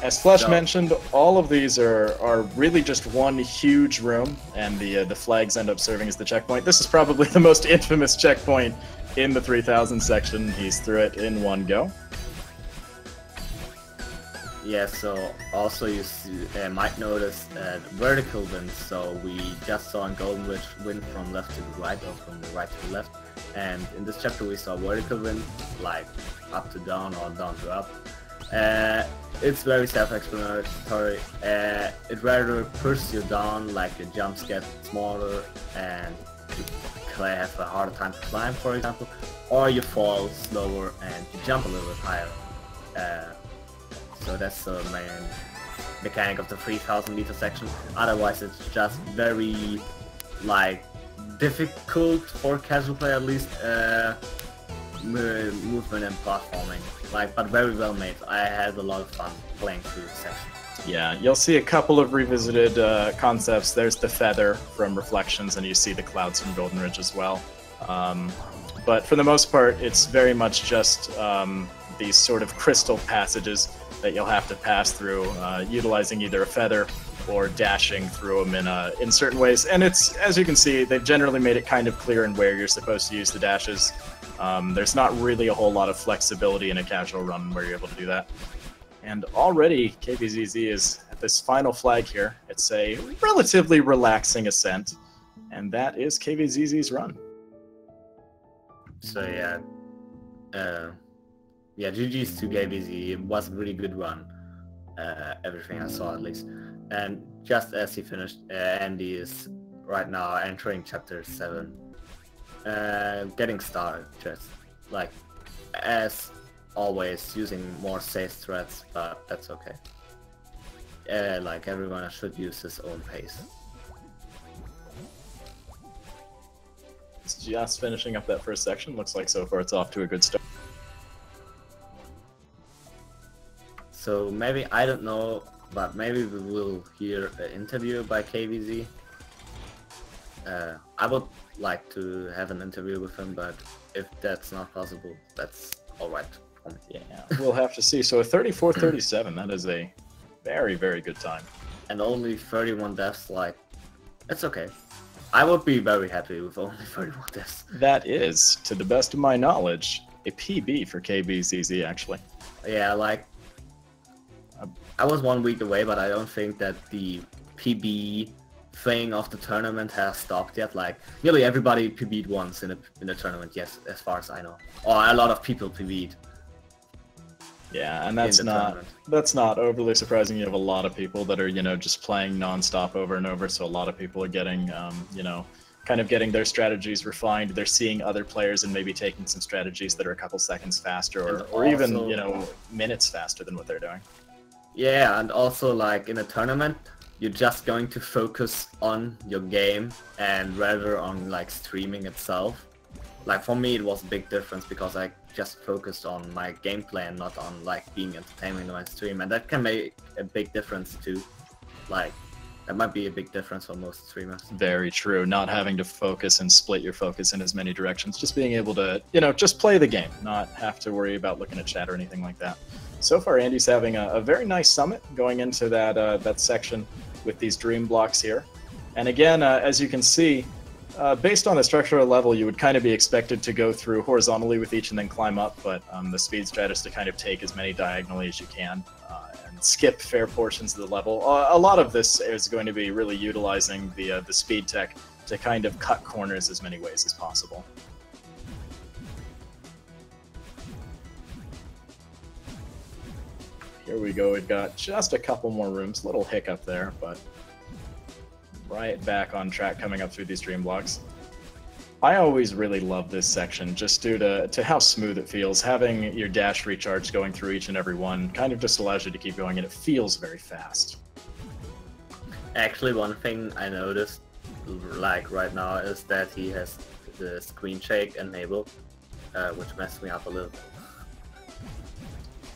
As Flesh mentioned, all of these are really just one huge room, and the flags end up serving as the checkpoint. This is probably the most infamous checkpoint in the 3000 section. He's through it in one go. Yeah, so also you might notice vertical wind. So we just saw in Golden Ridge wind from left to the right, or from the right to the left. And in this chapter we saw vertical wind, like up to down or down to up. It's very self-explanatory. It rather pushes you down, like your jumps get smaller and you have a harder time to climb, for example, or you fall slower and you jump a little bit higher. So that's the main mechanic of the 3000 meter section. Otherwise it's just very like difficult for casual play, at least, movement and platforming, but very well made. I had a lot of fun playing through the section. Yeah, you'll see a couple of revisited concepts. There's the feather from Reflections, and you see the clouds from Golden Ridge as well. But for the most part, it's very much just these sort of crystal passages that you'll have to pass through, utilizing either a feather or dashing through them in certain ways. And it's, as you can see, they've generally made it kind of clear in where you're supposed to use the dashes. There's not really a whole lot of flexibility in a casual run where you're able to do that. And already KVZZ is at this final flag here. It's a relatively relaxing ascent, and that is KVZZ's run. So yeah, GG's to KVZ. It was a really good run. Everything I saw, at least. And just as he finished, Andy is right now entering chapter 7. Getting started, just like as always, using more safe threats, but that's okay. Like everyone should use his own pace. It's just finishing up that first section. Looks like so far it's off to a good start. So maybe, I don't know, but maybe we will hear an interview by KVZ. I would like to have an interview with him, but if that's not possible, that's alright. Yeah, we'll have to see. So a 34:37, that is a very, very good time. And only 31 deaths, like, it's okay. I would be very happy with only 31 deaths. That is, to the best of my knowledge, a PB for KVZZ, actually. Yeah, like, I was 1 week away, but I don't think that the PB thing of the tournament has stopped yet. Like, nearly everybody PB'd once in the tournament, yes, as far as I know. Or a lot of people PB'd. Yeah, and that's not overly surprising. You have a lot of people that are, just playing non-stop over and over, so a lot of people are getting, kind of getting their strategies refined. They're seeing other players and maybe taking some strategies that are a couple seconds faster, or even, minutes faster than what they're doing. Yeah, and also like in a tournament, you're just going to focus on your game and rather on like streaming itself. Like for me, it was a big difference because I just focused on my gameplay and not on like being entertaining in my stream, and that can make a big difference too. Like that might be a big difference for most streamers. Very true. Not having to focus and split your focus in as many directions. Just being able to, you know, just play the game, not have to worry about looking at chat or anything like that. So far, Andy's having a very nice summit going into that that section with these dream blocks here. And again, as you can see, based on the structure of the level, you would kind of be expected to go through horizontally with each and then climb up, but the speed strat is to kind of take as many diagonally as you can and skip fair portions of the level. A lot of this is going to be really utilizing the speed tech to kind of cut corners as many ways as possible. Here we go, we've got just a couple more rooms, little hiccup there, but right back on track coming up through these dream blocks. I always really love this section just due to how smooth it feels. Having your dash recharge going through each and every one kind of just allows you to keep going, and it feels very fast. Actually, one thing I noticed like right now is that he has the screen shake enabled, which messed me up a little bit.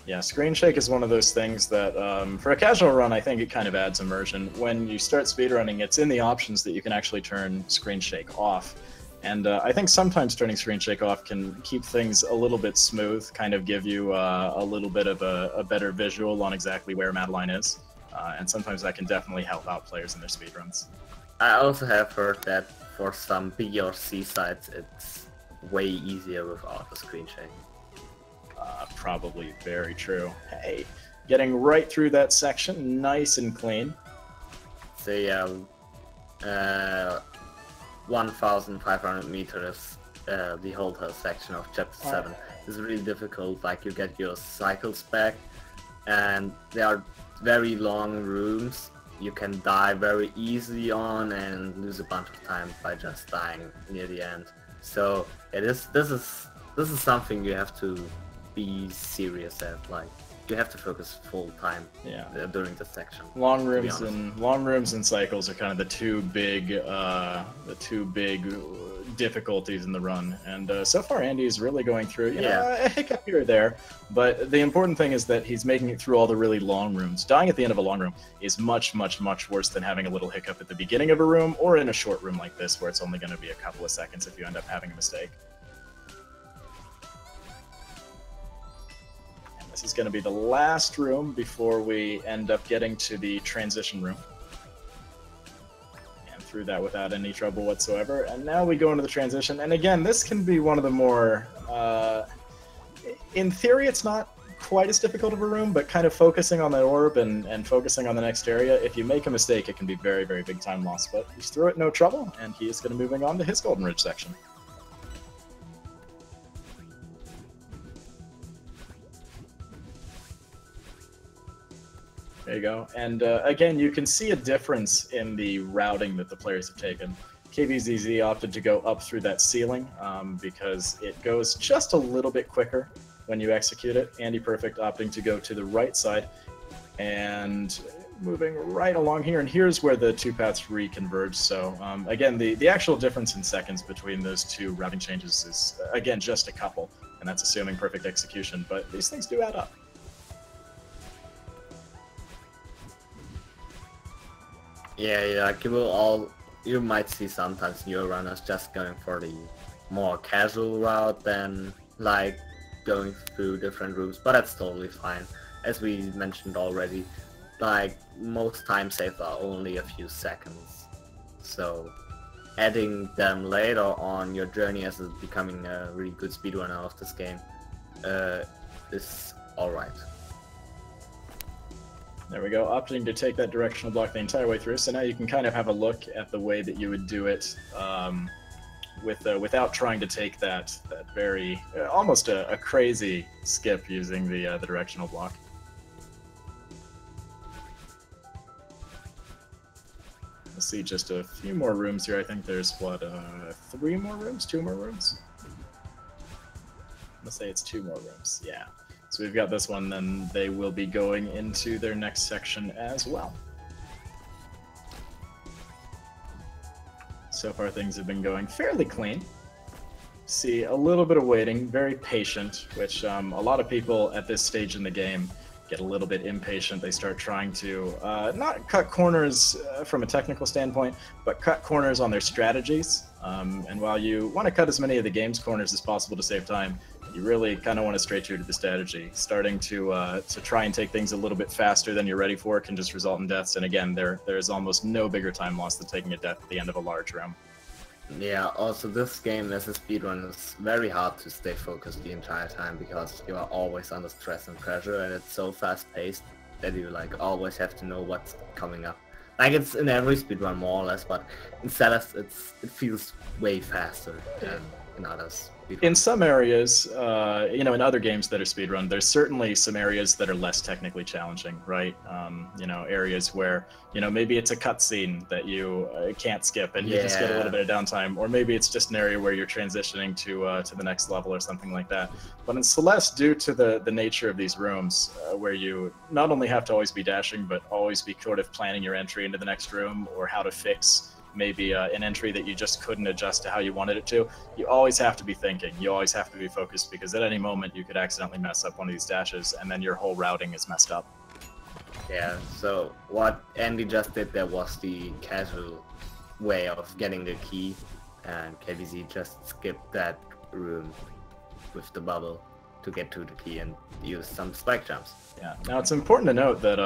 Yeah, screen shake is one of those things that, for a casual run, I think it kind of adds immersion. When you start speedrunning, it's in the options that you can actually turn screen shake off. And I think sometimes turning screen shake off can keep things a little bit smooth, kind of give you a little bit of a better visual on exactly where Madeline is. And sometimes that can definitely help out players in their speedruns. I also have heard that for some B or C sites, it's way easier without the screen shake. Probably very true. Hey, getting right through that section, nice and clean. The 1,500 meters, the whole section of Chapter 7 is really difficult. Like you get your cycles back, and there are very long rooms. You can die very easily on and lose a bunch of time by just dying near the end. So this is something you have to be serious at. Like you have to focus full time during this section. Long rooms and cycles are kind of the two big difficulties in the run. And so far, Andy is really going through you know, a hiccup here or there. But the important thing is that he's making it through all the really long rooms. Dying at the end of a long room is much worse than having a little hiccup at the beginning of a room or in a short room like this, where it's only going to be a couple of seconds if you end up having a mistake. This is going to be the last room before we end up getting to the transition room. And through that without any trouble whatsoever. And now we go into the transition. And again, this can be one of the more... in theory, it's not quite as difficult of a room, but kind of focusing on that orb and focusing on the next area, if you make a mistake, it can be very big time loss. But he's through it, no trouble, and he is going to be moving on to his Golden Ridge section. There you go. And again, you can see a difference in the routing that the players have taken. KVZZ opted to go up through that ceiling because it goes just a little bit quicker when you execute it. AndyPerfect opting to go to the right side and moving right along here. And here's where the two paths reconverge. So again, the actual difference in seconds between those two routing changes is, again, just a couple. And that's assuming perfect execution. But these things do add up. Yeah, like you might see sometimes new runners just going for the more casual route than like going through different rooms, but that's totally fine. As we mentioned already, like most time saves are only a few seconds, so adding them later on your journey as becoming a really good speedrunner of this game is alright. There we go, opting to take that directional block the entire way through, so now you can kind of have a look at the way that you would do it without trying to take that very, almost a crazy skip using the directional block. We'll see just a few more rooms here. I think there's, what, 3 more rooms? 2 more rooms? Let's say it's 2 more rooms, yeah. So we've got this one, then they will be going into their next section as well. So far things have been going fairly clean. See a little bit of waiting, very patient, which a lot of people at this stage in the game get a little bit impatient. They start trying to not cut corners from a technical standpoint, but cut corners on their strategies. And while you want to cut as many of the game's corners as possible to save time, you really kind of want to stray true to the strategy. Starting to try and take things a little bit faster than you're ready for can just result in deaths. And again, there's almost no bigger time loss than taking a death at the end of a large room. Yeah, also this game as a speedrun is very hard to stay focused the entire time because you are always under stress and pressure, and it's so fast paced that you like always have to know what's coming up. Like it's in every speedrun more or less, but in Celeste it feels way faster than in others. In some areas, you know, in other games that are speedrun, there's certainly some areas that are less technically challenging, right? You know, areas where, you know, maybe it's a cutscene that you can't skip and you just get a little bit of downtime, or maybe it's just an area where you're transitioning to the next level or something like that. But in Celeste, due to the nature of these rooms, where you not only have to always be dashing, but always be sort of planning your entry into the next room or how to fix maybe an entry that you just couldn't adjust to how you wanted it to, you always have to be thinking, you always have to be focused, because at any moment you could accidentally mess up one of these dashes and then your whole routing is messed up. Yeah, so what Andy just did there was the casual way of getting the key, and KVZ just skipped that room with the bubble to get to the key and use some spike jumps. Yeah, now it's important to note that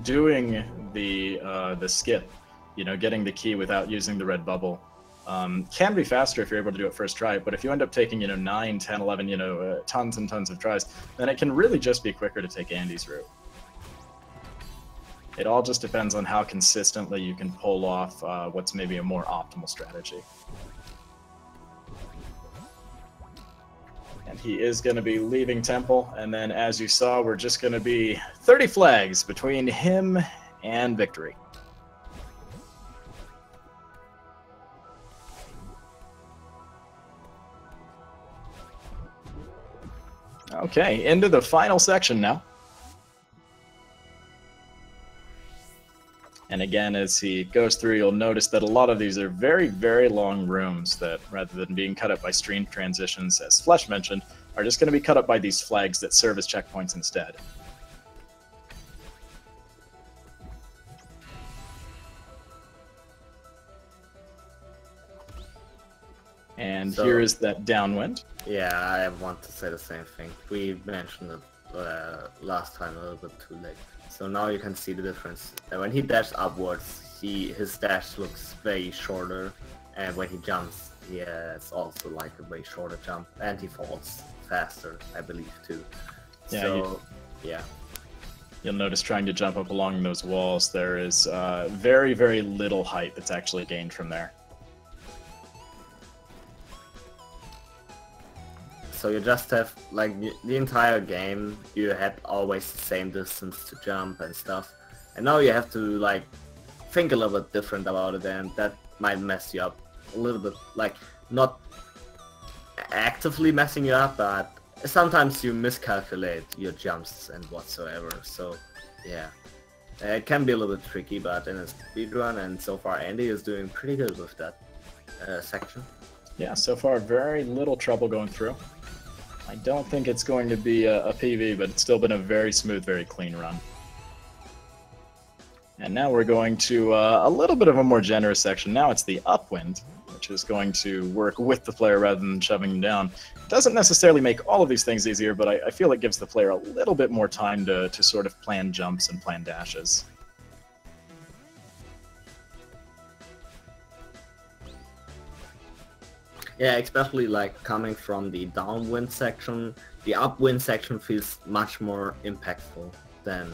doing the skip, you know, getting the key without using the red bubble can be faster if you're able to do it first try, but if you end up taking, you know, 9, 10, 11, you know, tons and tons of tries, then it can really just be quicker to take Andy's route. It all just depends on how consistently you can pull off what's maybe a more optimal strategy. And he is going to be leaving Temple, and then as you saw, we're just going to be 30 flags between him and victory. Okay, into the final section now. And again, as he goes through, you'll notice that a lot of these are very, very long rooms that, rather than being cut up by stream transitions, as Flesh mentioned, are just going to be cut up by these flags that serve as checkpoints instead. And so, here is that downwind. Yeah, I want to say the same thing. We mentioned it last time a little bit too late. So now you can see the difference. When he dashes upwards, his dash looks way shorter, and when he jumps, yeah, it's also like a way shorter jump, and he falls faster, I believe, too. Yeah, so, yeah. You'll notice trying to jump up along those walls, there is very, very little height that's actually gained from there. So you just have, like, the entire game, you had always the same distance to jump and stuff. And now you have to, like, think a little bit different about it, and that might mess you up a little bit. Like, not actively messing you up, but sometimes you miscalculate your jumps and whatsoever. So, yeah. It can be a little bit tricky, but in a speedrun, and so far Andy is doing pretty good with that section. Yeah, so far very little trouble going through. I don't think it's going to be a PV, but it's still been a very smooth, very clean run. And now we're going to a little bit of a more generous section. Now it's the upwind, which is going to work with the player rather than shoving them down. It doesn't necessarily make all of these things easier, but I feel it gives the player a little bit more time to sort of plan jumps and plan dashes. Yeah, especially like coming from the downwind section, the upwind section feels much more impactful than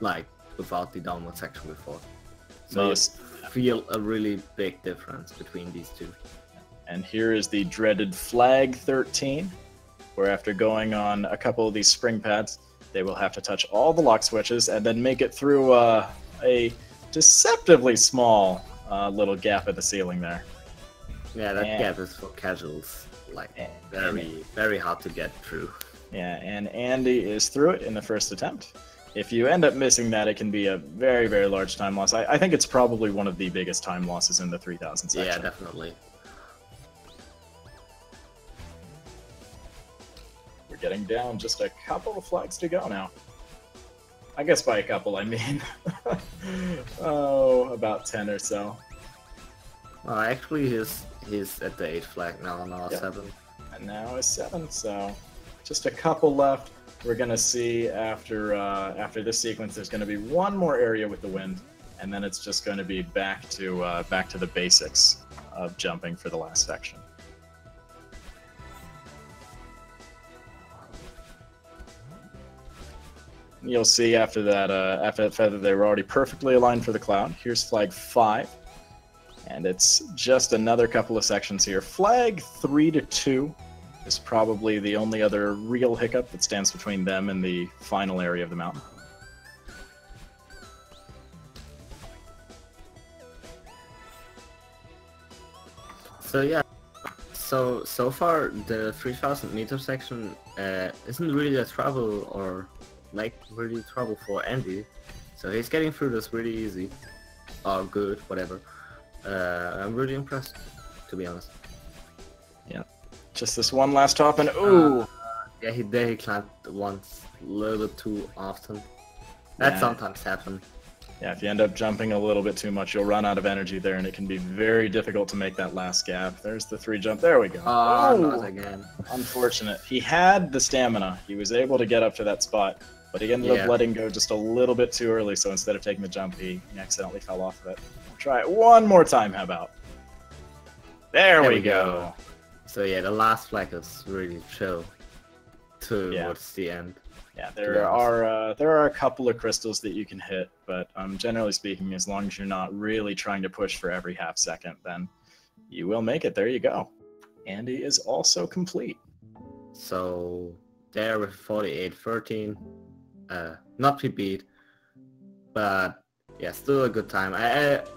like without the downwind section before. So you feel a really big difference between these two. And here is the dreaded flag 13, where after going on a couple of these spring pads, they will have to touch all the lock switches and then make it through a deceptively small little gap at the ceiling there. Yeah, that gap is for casuals, like very hard to get through. Yeah, and Andy is through it in the first attempt. If you end up missing that, it can be a very, very large time loss. I think it's probably one of the biggest time losses in the 3000 section. Yeah, definitely. We're getting down just a couple of flags to go now. I guess by a couple, I mean, oh, about 10 or so. Well, actually, he's at the 8th flag now, 7. And now is 7, so just a couple left. We're gonna see after this sequence, there's gonna be one more area with the wind, and then it's just going to be back to the basics of jumping for the last section. You'll see after that they were already perfectly aligned for the cloud. Here's flag 5, and it's just another couple of sections here. Flag 3 to 2 is probably the only other real hiccup that stands between them and the final area of the mountain. So yeah, so far the 3000 meter section isn't really a trouble or like really trouble for Andy. So he's getting through this really easy, or good, whatever. I'm really impressed, to be honest. Yeah. Just this one last hop, and ooh! Yeah, he climbed once, a little bit too often. That sometimes happens. Yeah, if you end up jumping a little bit too much, you'll run out of energy there, and it can be very difficult to make that last gap. There's the 3 jump. There we go. Oh, not again. Unfortunate. He had the stamina. He was able to get up to that spot, but he ended up letting go just a little bit too early, so instead of taking the jump, he accidentally fell off of it. We'll try it one more time, how about? There we go. So yeah, the last flag is really chill towards the end. Yeah, there are a couple of crystals that you can hit, but generally speaking, as long as you're not really trying to push for every half second, then you will make it. There you go. Andy is also complete. So there with 48-13, not PB'd, but yeah, still a good time.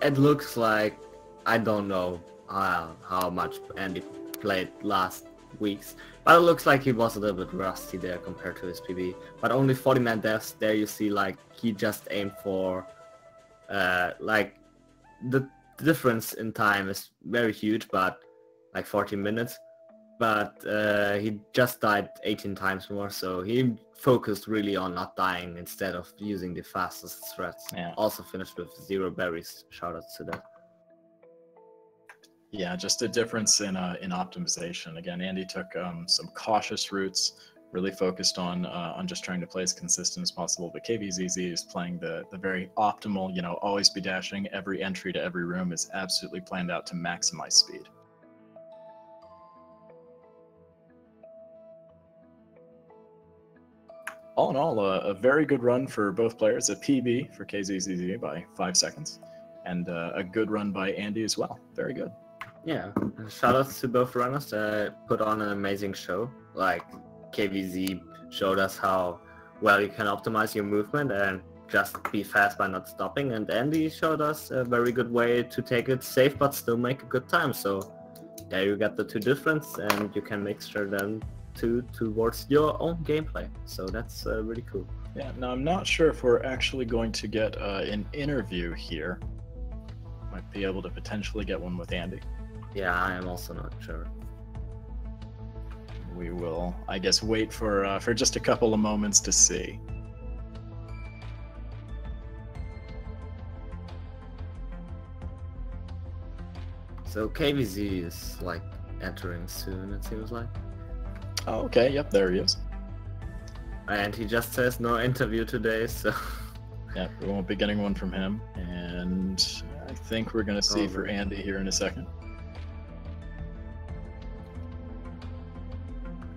It looks like, I don't know how much Andy played last weeks, but it looks like he was a little bit rusty there compared to his PB. But only 40-man deaths. There you see, like, he just aimed for like the difference in time is very huge, but like 14 minutes. But he just died 18 times more, so he focused really on not dying instead of using the fastest threats. Yeah. Also finished with 0 berries. Shoutouts to that. Yeah, just a difference in optimization. Again, Andy took some cautious routes, really focused on just trying to play as consistent as possible. But KVZZ is playing the very optimal, always be dashing. Every entry to every room is absolutely planned out to maximize speed. All in all, a very good run for both players. A PB for KVZZ by 5 seconds, and a good run by Andy as well. Very good. Yeah, shoutouts to both runners. Put on an amazing show. Like, KVZ showed us how well you can optimize your movement and just be fast by not stopping. And Andy showed us a very good way to take it safe but still make a good time. So there you got the 2 difference, and you can mixture them towards your own gameplay. So that's really cool. Yeah, now I'm not sure if we're actually going to get an interview here. Might be able to potentially get one with Andy. Yeah, I am also not sure. We will, I guess, wait for just a couple of moments to see. So KVZ is like entering soon, it seems like. Oh, okay. Yep, there he is. And he just says no interview today, so. Yeah, we won't be getting one from him. And I think we're going to see for Andy here in a second.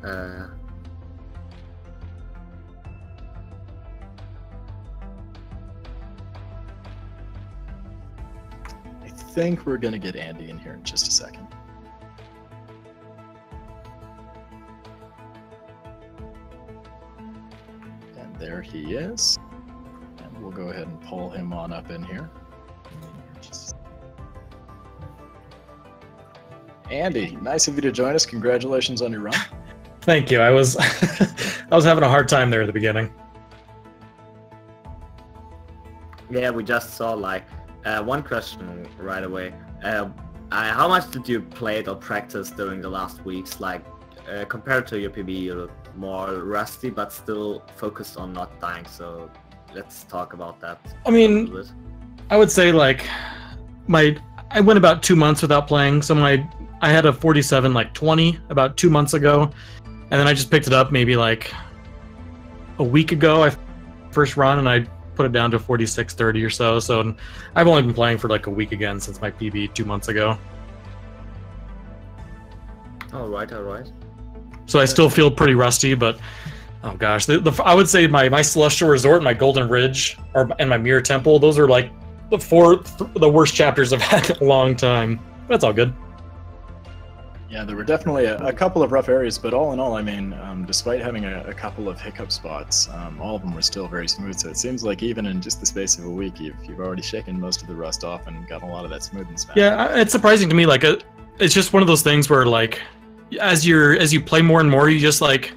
I think we're going to get Andy in here in just a second. And there he is. And we'll go ahead and pull him on up in here. Andy, nice of you to join us. Congratulations on your run. Thank you. I was I was having a hard time there at the beginning. Yeah, we just saw like one question right away. How much did you play it or practice during the last weeks? Like compared to your PB, you're more rusty but still focused on not dying. So let's talk about that. I mean, I would say like I went about 2 months without playing. So I had a 47 like 20 about 2 months ago, and then I just picked it up maybe like a week ago. I first run and I put it down to 46-30 or so. So I've only been playing for like a week again since my PB 2 months ago. All right. So I still feel pretty rusty, but oh gosh, I would say my Celestial Resort, my Golden Ridge, and my Mirror Temple, those are like the worst chapters I've had in a long time. But it's all good. Yeah, there were definitely a couple of rough areas, but all in all, I mean, despite having a couple of hiccup spots, all of them were still very smooth. So it seems like even in just the space of a week, you've already shaken most of the rust off and got a lot of that smoothness back. Yeah, it's surprising to me. Like, it's just one of those things where, like, as you play more and more, you just like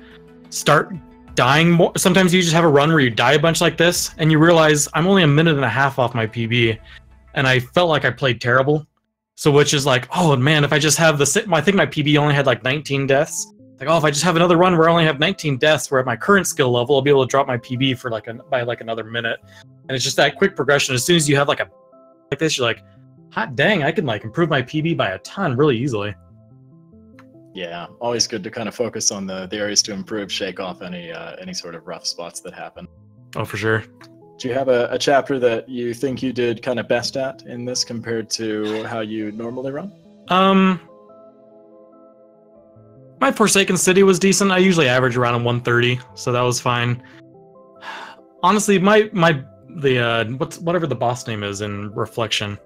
start dying more. Sometimes you just have a run where you die a bunch like this, and you realize I'm only a minute and a half off my PB, and I felt like I played terrible. So which is like, oh man, if I just have I think my PB only had like 19 deaths. Like, oh, if I just have another run where I only have 19 deaths, where at my current skill level, I'll be able to drop my PB for by another minute. And it's just that quick progression. As soon as you have like this, you're like, hot dang, I can like improve my PB by a ton really easily. Yeah, always good to kind of focus on the areas to improve, shake off any sort of rough spots that happen. Oh, for sure. Do you have a chapter that you think you did kind of best at in this compared to how you normally run? My Forsaken City was decent. I usually average around a 130, so that was fine. Honestly, whatever the boss name is in Reflection,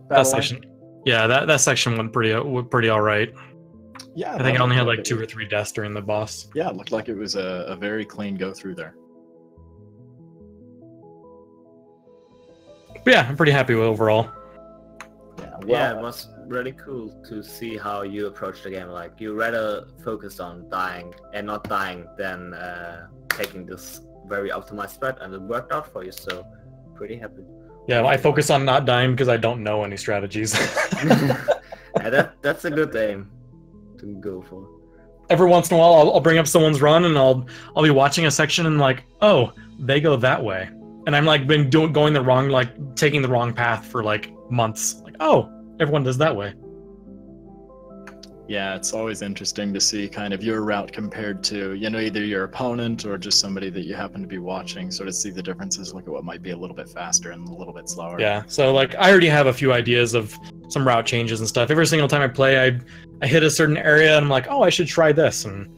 that section, yeah, that section went pretty all right. Yeah, I think I only had like 2 or 3 deaths during the boss. Yeah, it looked like it was a very clean go through there. But yeah, I'm pretty happy with overall. Yeah, it was really cool to see how you approach the game. Like, you rather focused on dying and not dying than taking this very optimized strat, and it worked out for you, so pretty happy. Yeah, I focus on not dying because I don't know any strategies. Yeah, that's a good aim to go for. Every once in a while, I'll bring up someone's run, and I'll be watching a section and like, oh, they go that way. And I'm like going the wrong, like taking the wrong path for like months. Like, oh, everyone does that way. Yeah, it's always interesting to see kind of your route compared to, either your opponent or just somebody that you happen to be watching, sort of see the differences, look at what might be a little bit faster and a little bit slower. Yeah, so like I already have a few ideas of some route changes and stuff. Every single time I play, I hit a certain area and I'm like, oh, I should try this and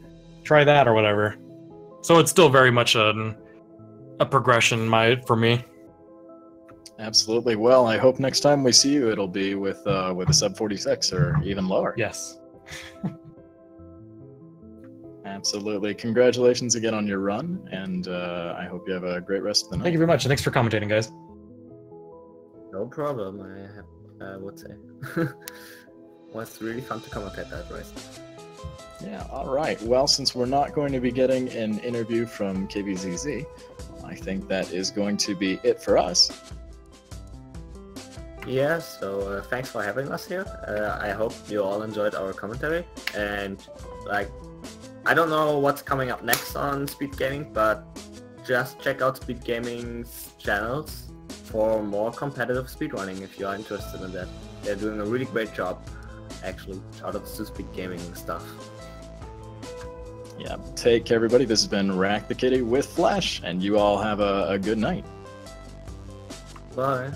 try that or whatever. So it's still very much a progression for me. Absolutely. Well, I hope next time we see you, it'll be with a sub 46 or even lower. Yes. Absolutely. Congratulations again on your run, and I hope you have a great rest of the night. Thank you very much. Thanks for commentating, guys. No problem. I would say. It was really fun to commentate that race. Yeah, all right. Well, since we're not going to be getting an interview from KVZZ, I think that is going to be it for us. Yeah, so thanks for having us here. I hope you all enjoyed our commentary. And, like, I don't know what's coming up next on Speed Gaming, but just check out Speed Gaming's channels for more competitive speedrunning if you are interested in that. They're doing a really great job, actually. Shout out to Speed Gaming stuff. Yeah, take care, everybody. This has been Rack the Kitty with Flash, and you all have a good night. Bye.